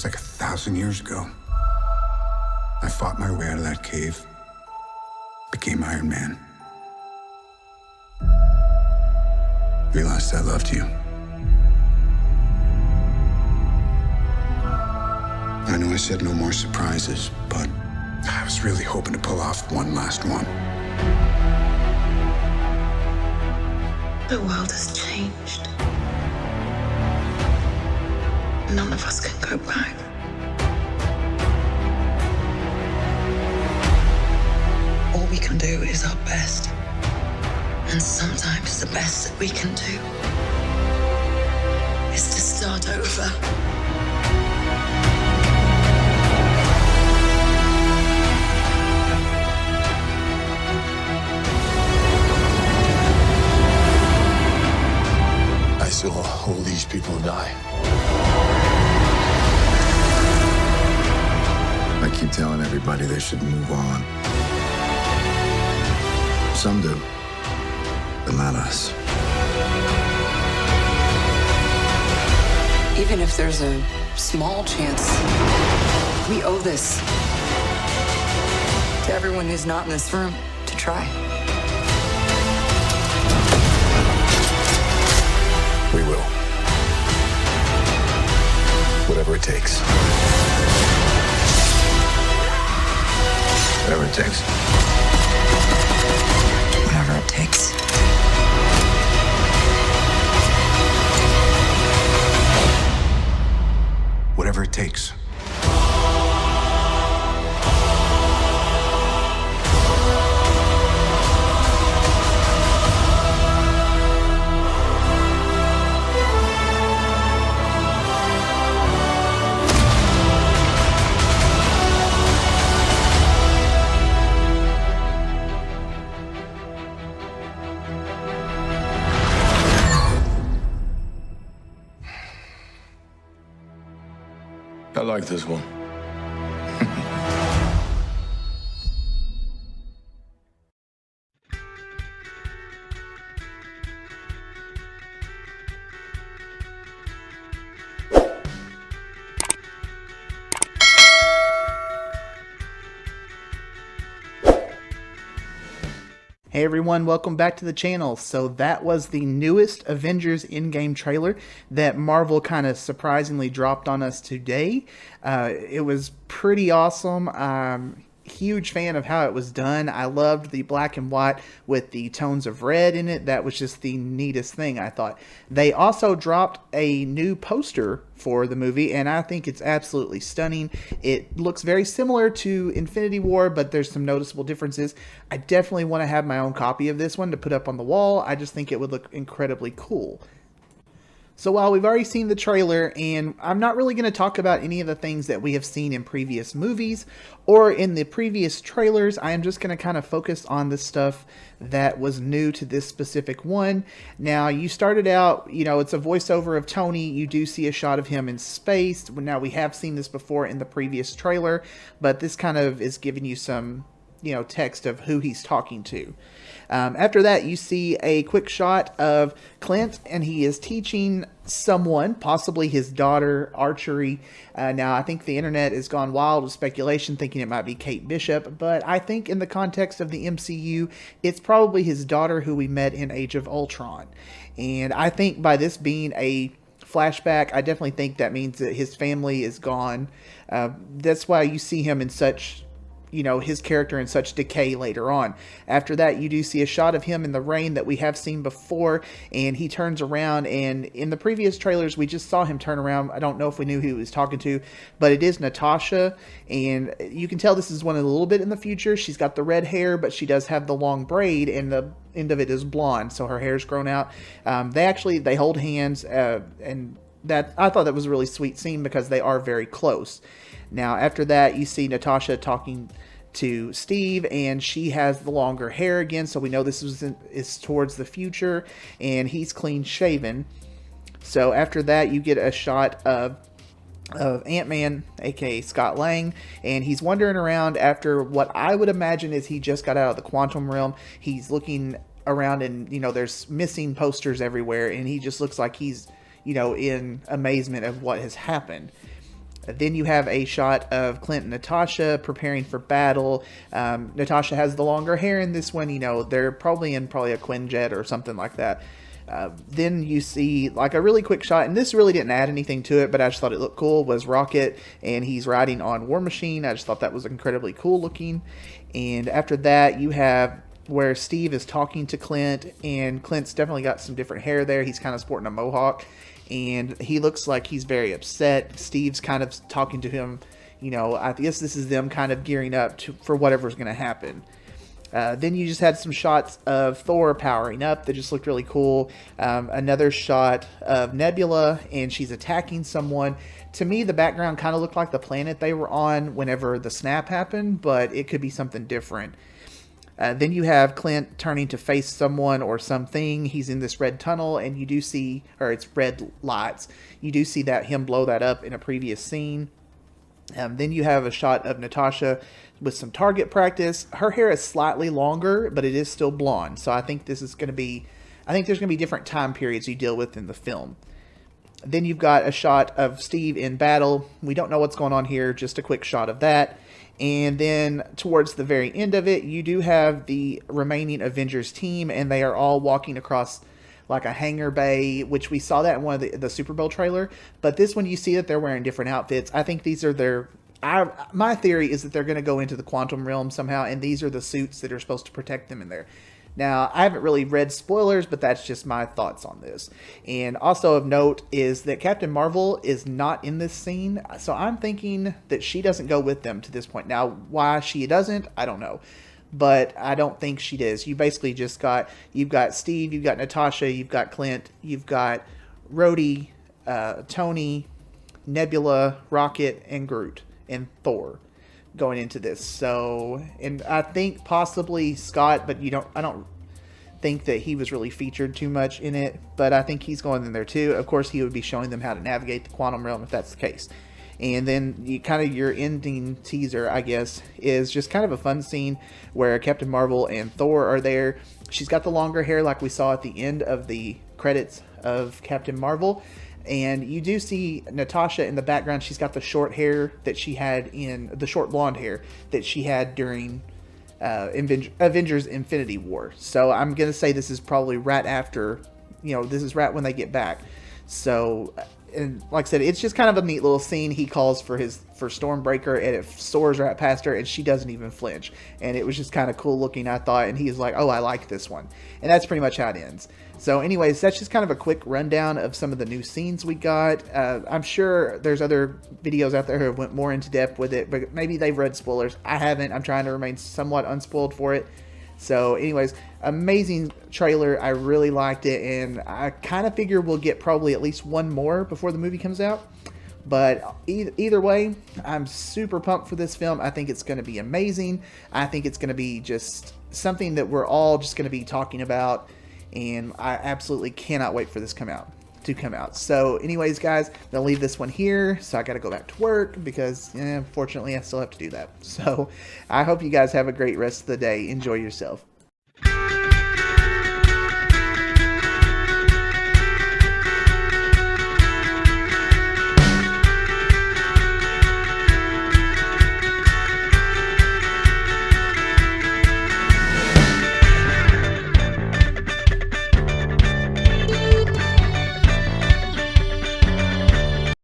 was like 1,000 years ago. I fought my way out of that cave, became Iron Man. Realized I loved you. I know I said no more surprises, but I was really hoping to pull off one last one. The world has changed. None of us can go back. All we can do is our best. And sometimes the best that we can do is to start over. I saw all these people die. I keep telling everybody they should move on. Some do, but not us. Even if there's a small chance, we owe this to everyone who's not in this room to try. We will. Whatever it takes. Whatever it takes. Whatever it takes. Whatever it takes. I like this one. Hey everyone, welcome back to the channel. So that was the newest Avengers Endgame trailer that Marvel kind of surprisingly dropped on us today. It was pretty awesome. Huge fan of how it was done. I loved the black and white with the tones of red in it. That was just the neatest thing, I thought. They also dropped a new poster for the movie, and I think it's absolutely stunning. It looks very similar to Infinity War, but there's some noticeable differences. I definitely want to have my own copy of this one to put up on the wall. I just think it would look incredibly cool. So while we've already seen the trailer, and I'm not really going to talk about any of the things that we have seen in previous movies or in the previous trailers, I am just going to kind of focus on the stuff that was new to this specific one. Now, you started out, it's a voiceover of Tony. You do see a shot of him in space. Now, we have seen this before in the previous trailer, but this kind of is giving you some text of who he's talking to. After that, you see a quick shot of Clint, and he is teaching someone, possibly his daughter, archery. Now, I think the internet has gone wild with speculation, thinking it might be Kate Bishop, but I think in the context of the MCU, it's probably his daughter who we met in Age of Ultron. And I think by this being a flashback, I definitely think that means that his family is gone. That's why you see him in such his character in such decay later on. After that, you do see a shot of him in the rain that we have seen before, and he turns around, and in the previous trailers, we just saw him turn around. I don't know if we knew who he was talking to, but it is Natasha, and you can tell this is one a little bit in the future. She's got the red hair, but she does have the long braid, and the end of it is blonde, so her hair's grown out. They hold hands, and that I thought that was a really sweet scene because they are very close. Now, after that, you see Natasha talking to Steve, and she has the longer hair again, so we know this is towards the future, and he's clean shaven. So after that, you get a shot of Ant-Man, aka Scott Lang, and he's wandering around after what I would imagine is he just got out of the quantum realm. He's looking around, and there's missing posters everywhere, and he just looks like he's in amazement of what has happened. Then you have a shot of Clint and Natasha preparing for battle. Natasha has the longer hair in this one. They're probably in a Quinjet or something like that. Then you see like a really quick shot, and this really didn't add anything to it, but I just thought it looked cool, was Rocket, and he's riding on War Machine. I just thought that was incredibly cool looking. And after that, you have where Steve is talking to Clint, and Clint's definitely got some different hair there. He's kind of sporting a mohawk, and he looks like he's very upset. Steve's kind of talking to him. I guess this is them kind of gearing up for whatever's going to happen. Then you just had some shots of Thor powering up that just looked really cool. Another shot of Nebula, and she's attacking someone. To me, the background kind of looked like the planet they were on whenever the snap happened, but it could be something different. Then you have Clint turning to face someone or something. He's in this red tunnel, and you do see, or it's red lights. You do see him blow that up in a previous scene. Then you have a shot of Natasha with some target practice. Her hair is slightly longer, but it is still blonde. So I think there's going to be different time periods you deal with in the film. Then you've got a shot of Steve in battle. We don't know what's going on here, just a quick shot of that. And then towards the very end of it, you do have the remaining Avengers team, and they are all walking across like a hangar bay, which we saw that in one of the Super Bowl trailer. But this one, you see that they're wearing different outfits. I think these are my theory is that they're going to go into the quantum realm somehow, and these are the suits that are supposed to protect them in there. Now, I haven't really read spoilers, but that's just my thoughts on this. And also of note is that Captain Marvel is not in this scene, so I'm thinking that she doesn't go with them to this point. Now, why she doesn't, I don't know. But I don't think she does. You basically you've got Steve, you've got Natasha, you've got Clint, you've got Rhodey, Tony, Nebula, Rocket, and Groot, and Thor going into this. So, and I think possibly Scott, but I don't think that he was really featured too much in it, but I think he's going in there too. Of course, he would be showing them how to navigate the quantum realm if that's the case. And then your ending teaser, I guess, is just kind of a fun scene where Captain Marvel and Thor are there. She's got the longer hair like we saw at the end of the credits of Captain Marvel. And you do see Natasha in the background. She's got the short hair that she had the short blonde hair that she had during Avengers Infinity War. So I'm going to say this is probably right after, this is right when they get back. So, and like I said, it's just kind of a neat little scene. He calls for Stormbreaker, and it soars right past her, and she doesn't even flinch. And it was just kind of cool looking, I thought. And he's like, "Oh, I like this one," and that's pretty much how it ends. So, anyways, that's just kind of a quick rundown of some of the new scenes we got. I'm sure there's other videos out there who went more into depth with it, but maybe they've read spoilers. I haven't. I'm trying to remain somewhat unspoiled for it. So anyways, amazing trailer. I really liked it, and I kind of figure we'll get probably at least one more before the movie comes out. But either way, I'm super pumped for this film. I think it's going to be amazing. I think it's going to be just something that we're all just going to be talking about, and I absolutely cannot wait for this to come out. So anyways, guys, I'm going to leave this one here. So I got to go back to work because, unfortunately, I still have to do that. So I hope you guys have a great rest of the day. Enjoy yourself.